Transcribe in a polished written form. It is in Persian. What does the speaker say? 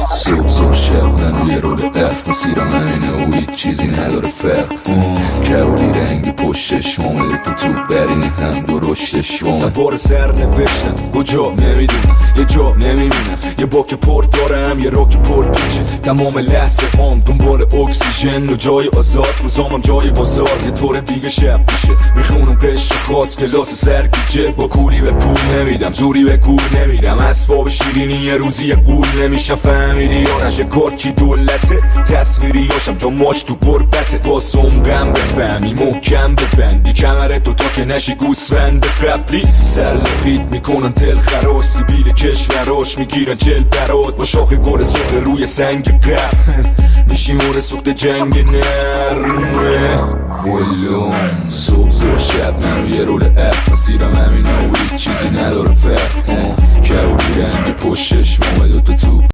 صبح شب منو یه رول ارف مسیرم همینه و هیچ چیزی نداره فرق کبودی رنگی پشتش مامده تو برینی هم درشتش سوار سر نوشتم کجا نمیدونم یه جا نمیبینم یه باک پر دارم یه راک پر پیچه تمام لحظه هم دنبال اکسیژن و جای آزاد روزامم جای بازار یه طور دیگه شب میشه میخونم قشر خاص کلاس سرگیجه با کولی به پول نمیدم زوری به کور نمیدم اسباب شیرینی یه روزی یه قول نمیشم فهمیدی یا نشه کار کی دولته تصویری هاشم جا ماچ تو قربته واسم غم بفهمی محکم ببندی کمره تا که نشی گوسفند قبلی سلخیت میکنن تل خراش سیبیل کشوراش میگیرن جل برات با شاخ گل سخت روی سنگ قبل میشی مور سخت جنگ نرمه ولوم صبح شب منو یه رول ارف مسیرم همینه و هیچ چیزی نداره فرق کبودی رنگی پشتش مامده تو